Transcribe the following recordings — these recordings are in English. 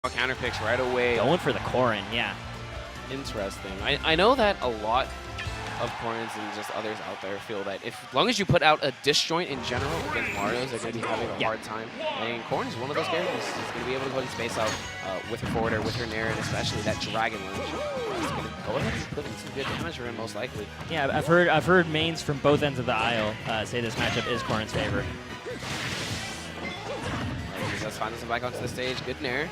Counter picks right away. Going for the Corrin, yeah. Interesting. I know that a lot of Corrins and just others out there feel that as long as you put out a disjoint in general against Mario's, they're going to be having a hard time. And Corrin is one of those characters who's going to be able to go ahead and space out with her forward or with her Nair, and especially that Dragon Lunge. He's going to go ahead and put in some good damage for him, most likely. Yeah, I've heard mains from both ends of the aisle say this matchup is Corrin's favor. Let's find us back onto the stage. Good Nair.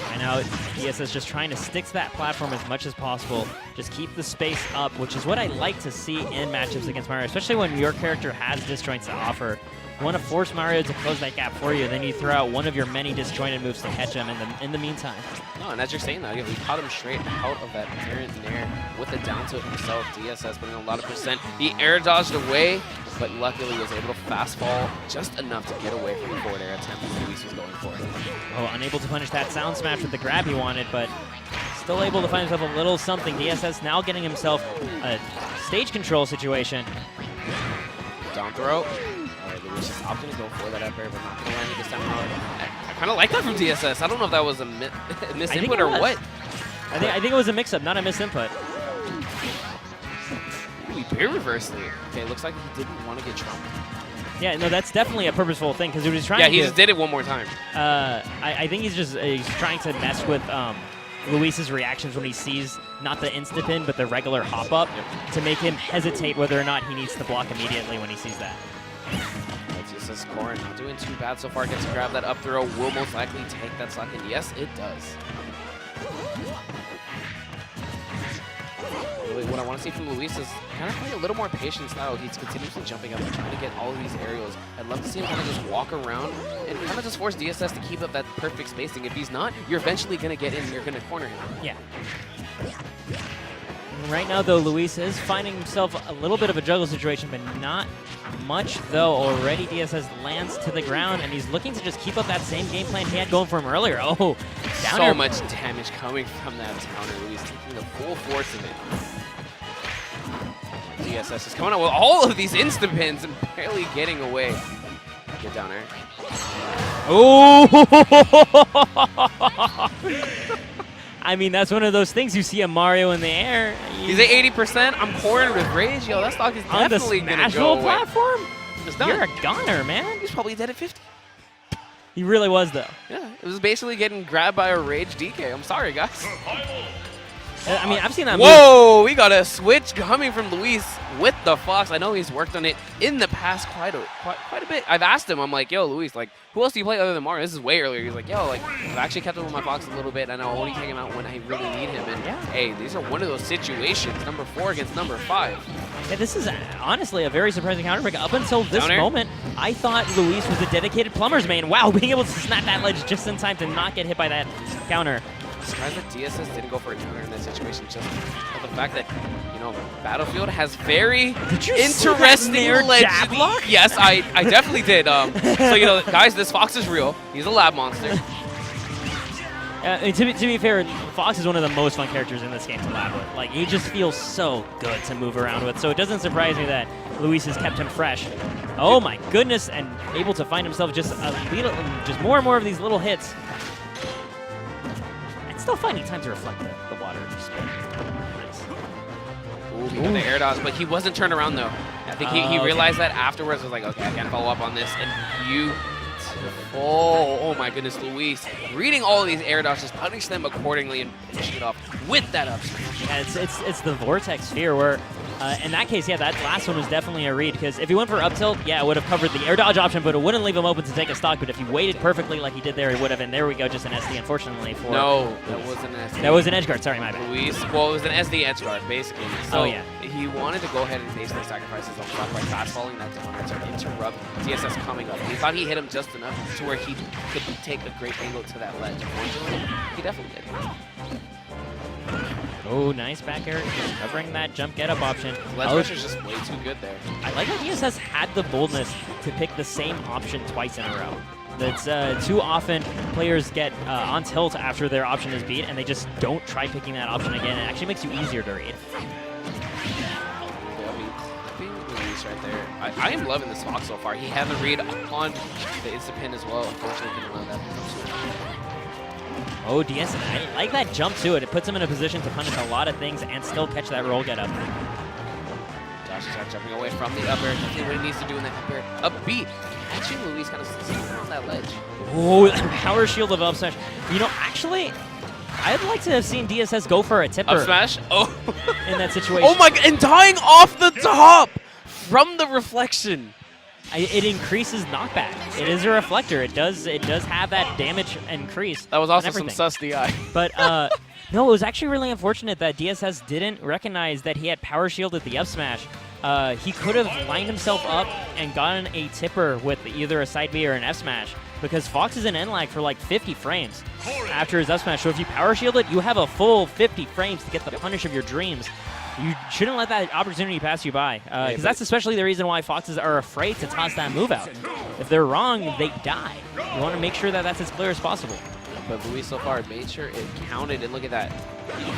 Right now, DSS just trying to stick to that platform as much as possible. Just keep the space up, which is what I like to see in matchups against Mario, especially when your character has disjoints to offer. You want to force Mario to close that gap for you, then you throw out one of your many disjointed moves to catch him in the meantime. No, and as you're saying that, he caught him straight out of that parent Nair with a down tilt himself. DSS putting a lot of percent. He air dodged away, but luckily was able to fast fall just enough to get away from the forward air attempt that Luis was going for. Oh, unable to punish that sound smash with the grab he wanted, but still able to find himself a little something. DSS now getting himself a stage control situation. Down throw. All right, Luis just opting to go for that up air, but not going to land it this time around. I kind of like that from DSS. I don't know if that was a misinput or what. I think it was a mix-up, not a misinput. He bear reversed it. Okay, looks like he didn't want to get trumped. Yeah, no, that's definitely a purposeful thing because he was trying to. Yeah, he just did it one more time. I think he's trying to mess with Luis's reactions when he sees not the insta-pin but the regular hop-up to make him hesitate whether or not he needs to block immediately when he sees that. DSS Corrin not doing too bad so far. Gets to grab that up throw. Will most likely take that stock, and yes, it does. Really, what I want to see from Luis is kind of playing a little more patient style. He's continuously jumping up and trying to get all of these aerials. I'd love to see him kind of just walk around and kind of just force DSS to keep up that perfect spacing. If he's not, you're eventually going to get in and you're going to corner him. Yeah. Right now, though, Luis is finding himself a little bit of a juggle situation, but not much, though. Already, DSS lands to the ground, and he's looking to just keep up that same game plan he had going for him earlier. Oh, downer. So much damage coming from that counter. Luis taking the full force of it. DSS is coming out with all of these instant pins and barely getting away. Get down there. Oh! I mean, that's one of those things you see a Mario in the air. He's at 80%. I'm pouring with rage. Yo, that stock is definitely going to go away. Platform? It's done. You're a gunner, man. He's probably dead at 50. He really was, though. Yeah, it was basically getting grabbed by a rage DK. I'm sorry, guys. I mean, I've seen that Whoa, we got a switch coming from Luis with the Fox. I know he's worked on it in the past quite a bit. I've asked him, I'm like, yo, Luis, like, who else do you play other than Mario? This is way earlier. He's like, yo, like, I've actually kept up with my Fox a little bit, and I'll only take him out when I really need him. And hey, these are one of those situations, number 4 against number 5. Yeah, this is honestly a very surprising counter break. Up until this moment, I thought Luis was a dedicated plumber's main. Wow, being able to snap that ledge just in time to not get hit by that counter. Surprised that DSS didn't go for a counter in that situation, just for the fact that, you know, Battlefield has very interesting jab lock? Yes, I definitely did. So, you know, guys, this Fox is real. He's a lab monster. To be fair, Fox is one of the most fun characters in this game to lab with. Like, he just feels so good to move around with. So it doesn't surprise me that Luis has kept him fresh. Oh my goodness, and able to find himself just more and more of these little hits. Still finding time to reflect the water. Ooh, he got the air dodge, but he wasn't turned around though. I think he realized that afterwards. Was like, okay, I can't follow up on this. And oh my goodness, Luis reading all of these air dodges, punish them accordingly, and finishing it off with that up smash. Yeah, it's the vortex sphere where. In that case, yeah, that last one was definitely a read, because if he went for up tilt, yeah, it would have covered the air dodge option, but it wouldn't leave him open to take a stock. But if he waited perfectly like he did there, he would have. And there we go, just an SD, unfortunately. For no, that wasn't an SD. That was an edge guard. Sorry, my bad. Luis, well, it was an SD edge guard, basically. So oh, yeah. He wanted to go ahead and basically sacrifice his own stock by fast falling that down to interrupt DSS coming up. He thought he hit him just enough to where he could take a great angle to that ledge. Unfortunately, he definitely did. Oh, nice back air, covering that jump get-up option. Ledge pressure is just way too good there. I like how DSS had the boldness to pick the same option twice in a row. That's too often players get on tilt after their option is beat, and they just don't try picking that option again. It actually makes you easier to read. Right there. I am loving this Fox so far. He had the read on the instant pin as well. Unfortunately, didn't allow that. Oh, DSS, I like that jump to it. It puts him in a position to punish a lot of things and still catch that roll get up. Josh is jumping away from the upper. Definitely what he needs to do in that upper. Up B. Catching Luis kind of sitting on that ledge. Oh, power shield of up smash. You know, actually, I'd like to have seen DSS go for a tipper. Up smash? Oh. In that situation. Oh my god, and dying off the top from the reflection. It increases knockback. It is a reflector. It does have that damage increase. That was also some sus DI. But no, it was actually really unfortunate that DSS didn't recognize that he had power shielded the up smash. He could have lined himself up and gotten a tipper with either a side B or an F smash, because Fox is in end lag for like 50 frames after his up smash. So if you power shield it, you have a full 50 frames to get the punish of your dreams. You shouldn't let that opportunity pass you by, because that's especially the reason why Foxes are afraid to toss that move out. If they're wrong, they die. You want to make sure that that's as clear as possible. But Luis so far made sure it counted, and look at that.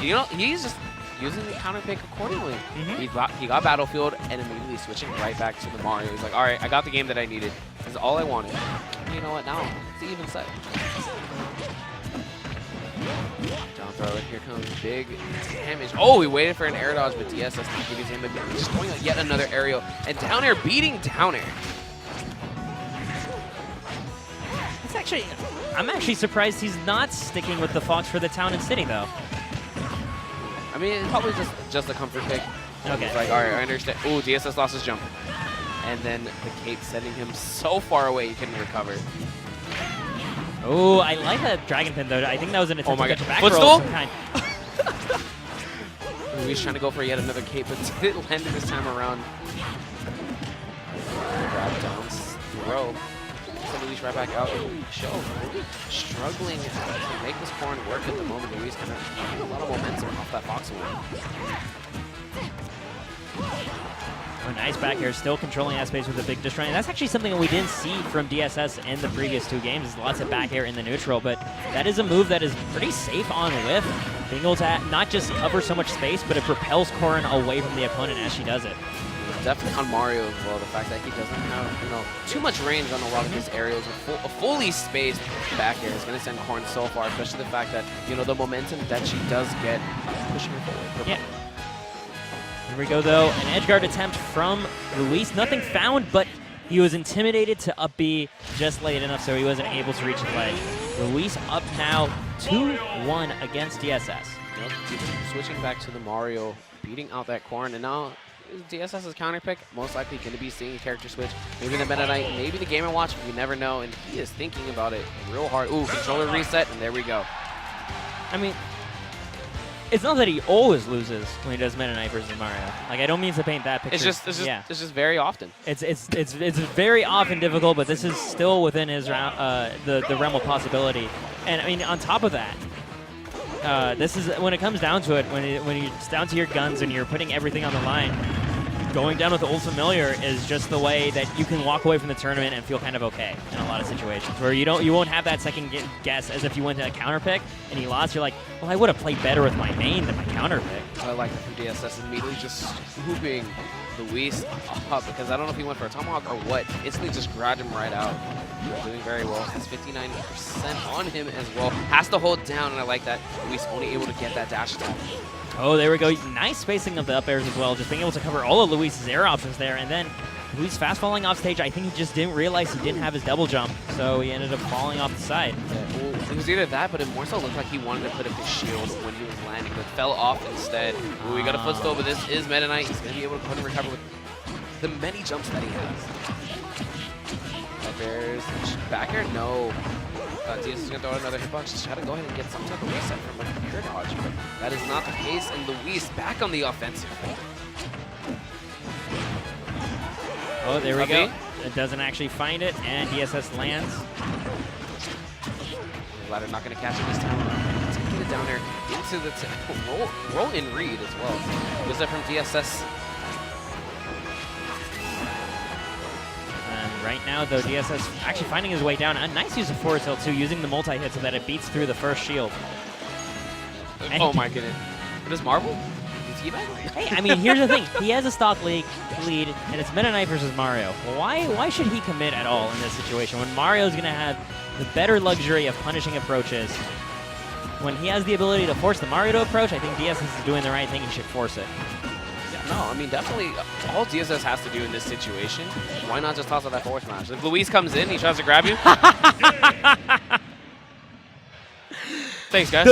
You know, he's just using the counter pick accordingly. He got Battlefield and immediately switching right back to the Mario. He's like, all right, I got the game that I needed. This is all I wanted. And you know what? Now it's an even set. Down throw, and here comes big damage. Oh, he waited for an air dodge, but DSS not giving him again. Just throwing out yet another aerial, and down air beating down air. It's actually, I'm actually surprised he's not sticking with the Fox for the town and city though. I mean, it's probably just a comfort pick. Okay. It's like, all right, I understand. Ooh, DSS lost his jump, and then the cape sending him so far away he couldn't recover. Oh, I like that Dragon Pin, though. I think that was an attempt to catch a back roll Footstool? of some kind. He's trying to go for yet another cape, but didn't land it this time around. Grab down, throw. So Luis right back out. Show really struggling to make this Corrin work at the moment. Luis kind of getting a lot of momentum off that Fox win. Oh, nice back air, still controlling that space with a big destroy. And that's actually something that we didn't see from DSS in the previous two games, is lots of back air in the neutral, but that is a move that is pretty safe on whiff, being able to not just cover so much space, but it propels Corrin away from the opponent as she does it. Definitely on Mario as well, the fact that he doesn't have too much range on a lot of his aerials. A fully spaced back air is going to send Corrin so far, especially the fact that, the momentum that she does get pushing her forward. Yeah. Here we go, though. An edge guard attempt from Luis. Nothing found, but he was intimidated to up B just late enough, so he wasn't able to reach the ledge. Luis up now 2-1 against DSS. Switching back to the Mario, beating out that Corrin, and now DSS's counter pick, most likely going to be seeing a character switch. Maybe the Meta Knight, maybe the Game & Watch, we never know, and he is thinking about it real hard. Ooh, controller reset, and there we go. I mean, it's not that he always loses when he does Meta Knight versus Mario. Like, I don't mean to paint that picture. It's just very often. It's very often difficult, but this is still within his the realm of possibility. And I mean, on top of that, this is when it comes down to it. When it's down to your guns and you're putting everything on the line, going down with the old familiar is just the way that you can walk away from the tournament and feel kind of okay in a lot of situations where you won't have that second guess as if you went to a counter pick and you lost. You're like, well, I would have played better with my main than my counter pick. I like that from DSS immediately just swooping Luis up, because I don't know if he went for a tomahawk or what. Instantly just grabbed him right out. Doing very well. Has 59% on him as well. Has to hold down, and I like that. Luis only able to get that dash attack. Oh, there we go. Nice spacing of the up airs as well. Just being able to cover all of Luis's air options there. And then Luis fast falling off stage. I think he just didn't realize he didn't have his double jump, so he ended up falling off the side. Yeah, well, it was either that, but it more so looked like he wanted to put up his shield when he was landing, but fell off instead. Ooh, he got a footstool, but this is Meta Knight. He's going to be able to put and recover with the many jumps that he has. Up airs. Back air? No. DSS is going to throw out another hitbox. Just try to go ahead and get some type of reset from an air dodge, but that is not the case, and Luis back on the offensive. Oh, there we go. It doesn't actually find it, and DSS lands. Ladder not going to catch it this time around. Let's get it down there into the roll in read as well. Goes up from DSS. And right now, though, DSS actually finding his way down. A nice use of forward tilt, too, using the multi-hit so that it beats through the first shield. And oh my goodness. But is Marvel? Hey, I mean, here's the thing. He has a stock lead, and it's Meta Knight versus Mario. Why should he commit at all in this situation when Mario's going to have the better luxury of punishing approaches when he has the ability to force the Mario to approach, I think DSS is doing the right thing. He should force it. No, I mean, definitely all DSS has to do in this situation, why not just toss out that forward smash? If Luis comes in, he tries to grab you. Thanks, guys.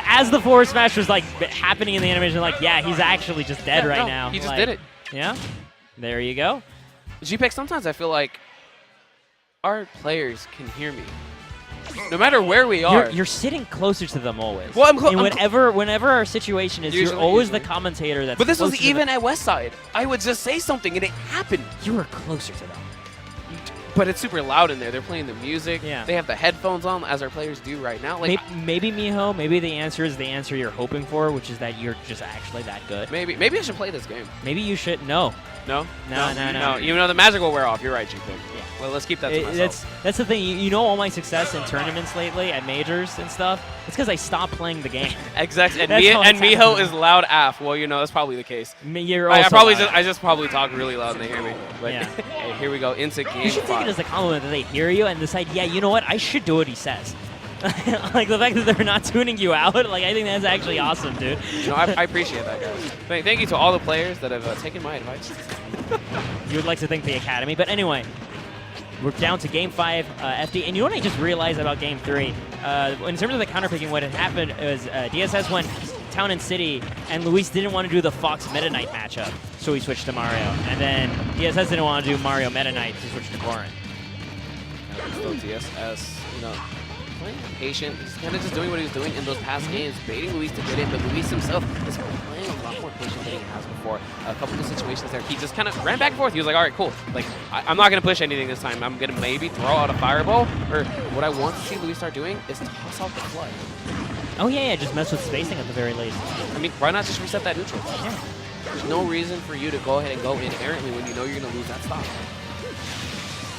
As the forward smash was like happening in the animation, like, yeah, he's actually just dead right now. He just did it. Yeah, there you go. GPEX, sometimes I feel like our players can hear me. No matter where we are. You're sitting closer to them always. Well, and whenever our situation is, you're always the commentator that's But this was closer to even them. at Westside. I would just say something and it happened. You were closer to them. But it's super loud in there. They're playing the music. Yeah. They have the headphones on, as our players do right now. Like Maybe Miho, maybe the answer is the answer you're hoping for, which is that you're just actually that good. Maybe I should play this game. Maybe you should. No. No? No. Even though the magic will wear off. You're right, GPEX. Yeah. Well, let's keep that to myself. That's the thing. You know all my success in tournaments lately, at majors and stuff? It's because I stopped playing the game. Exactly. And, That's Miho is loud AF. Well, that's probably the case. You're also I just probably talk really loud and they hear me. But Yeah. hey, here we go into game 5. You should take it as a compliment that they hear you and decide, yeah, you know what? I should do what he says. Like the fact that they're not tuning you out, like I think that's actually awesome, dude. I appreciate that, guys. Thank you to all the players that have taken my advice. You would like to thank the Academy, but anyway, we're down to Game 5, FD. And you know what I just realized about Game 3? In terms of the counterpicking, what had happened was DSS went Town and City, and Luis didn't want to do the Fox Meta Knight matchup, so he switched to Mario. And then DSS didn't want to do Mario Meta Knight, so he switched to Corrin. Still DSS, playing patient. He's kind of just doing what he was doing in those past games, baiting Luis to get in, but Luis himself is playing a lot more patient than he has before. A couple of situations there, he just kind of ran back and forth. He was like, all right, cool. Like, I'm not going to push anything this time. I'm going to maybe throw out a fireball, or what I want to see Luis start doing is toss out the flood. Oh, yeah, just mess with spacing at the very least. I mean, why not just reset that neutral? Yeah. There's no reason for you to go ahead and go in errantly when you know you're going to lose that stock.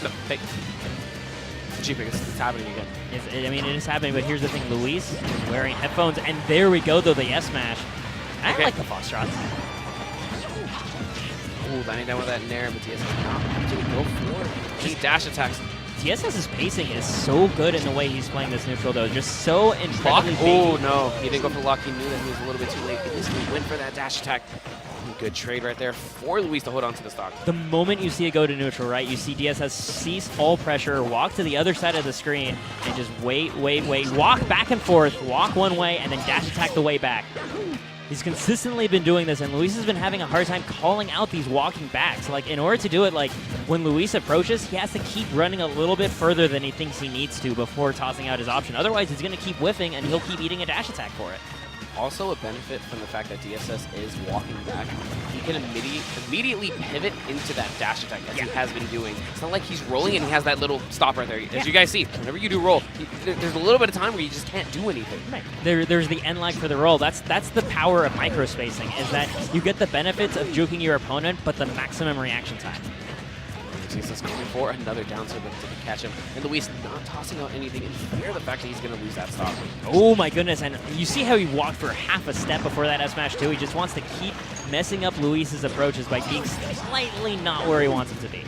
No, hey. GPEX, it's happening again. It is happening, but here's the thing. Luis is wearing headphones, and there we go, though, the S-Smash. I like the Foxtrots. Ooh, landing down with that Nair, but DSS not actually go for it. He dash attacks. DSS's pacing is so good in the way he's playing this neutral, though. Just so incredibly Oh, no. He didn't go for the lock. He knew that he was a little bit too late. At least he went for that dash attack. Good trade right there for Luis to hold on to the stock. The moment you see it go to neutral, right, you see DSS cease all pressure, walk to the other side of the screen, and just wait, walk back and forth, walk one way, and then dash attack the way back. He's consistently been doing this, and Luis has been having a hard time calling out these walking backs. Like, in order to do it, like, when Luis approaches, he has to keep running a little bit further than he thinks he needs to before tossing out his option. Otherwise, he's going to keep whiffing, and he'll keep eating a dash attack for it. Also a benefit from the fact that DSS is walking back. He can immediately pivot into that dash attack as he has been doing. It's not like he's rolling and he has that little stop right there. As you guys see, whenever you do roll, there's a little bit of time where you just can't do anything. Right. There's the end lag for the roll. That's the power of microspacing, is that you get the benefits of juking your opponent, but the maximum reaction time. DSS going for another down tilt, but didn't catch him. And Luis not tossing out anything in fear of the fact that he's going to lose that stock. Oh my goodness, and you see how he walked for half a step before that S-Smash too? He just wants to keep messing up Luis's approaches by being slightly not where he wants him to be.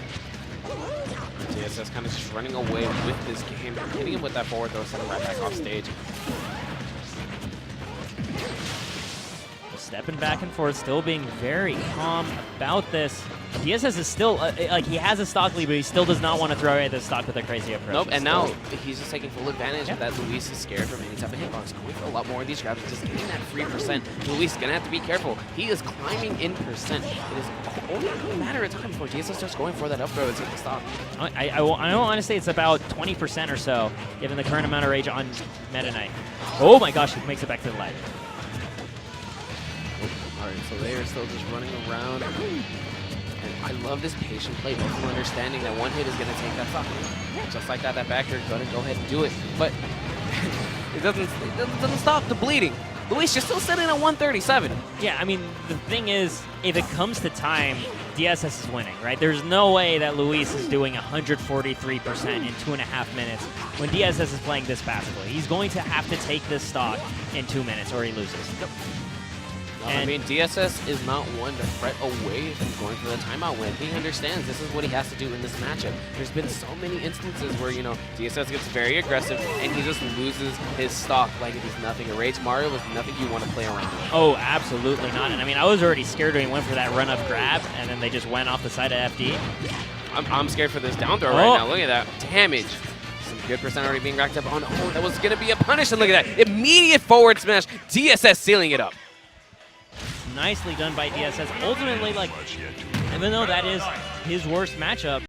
DSS kind of just running away with this game, hitting him with that forward throw, sending right back off stage. Stepping back and forth, still being very calm about this. DSS is still, he has a stock lead, but he still does not want to throw away the stock with a crazy approach. Nope, and now he's just taking full advantage of that. Luis is scared from any type of hitbox. Going for a lot more of these grabs, just getting that free percent. Luis is going to have to be careful. He is climbing in percent. It is only a matter of time before DSS starts going for that up throw and take the stock. I want to say it's about 20% or so, given the current amount of rage on Meta Knight. Oh my gosh, he makes it back to the ledge. Alright, so they are still just running around. And I love this patient play, both understanding that one hit is going to take that stock. Just like that back air, going to go ahead and do it. But it doesn't stop the bleeding. Luis, you're still sitting at 137. Yeah, I mean, the thing is, if it comes to time, DSS is winning, right? There's no way that Luis is doing 143% in 2.5 minutes when DSS is playing this passively. He's going to have to take this stock in 2 minutes or he loses. I mean, DSS is not one to fret away from going for the timeout win. He understands this is what he has to do in this matchup. There's been so many instances where, you know, DSS gets very aggressive and he just loses his stock like it is nothing. A Rage Mario was nothing you want to play around with. Oh, absolutely not. And I mean, I was already scared when he went for that run-up grab, and then they just went off the side of FD. I'm scared for this down throw right now. Look at that damage. Some good percent already being racked up on. Oh, that was going to be a punish. And look at that. Immediate forward smash. DSS sealing it up. Nicely done by DSS. Ultimately, like, even though that is his worst matchup,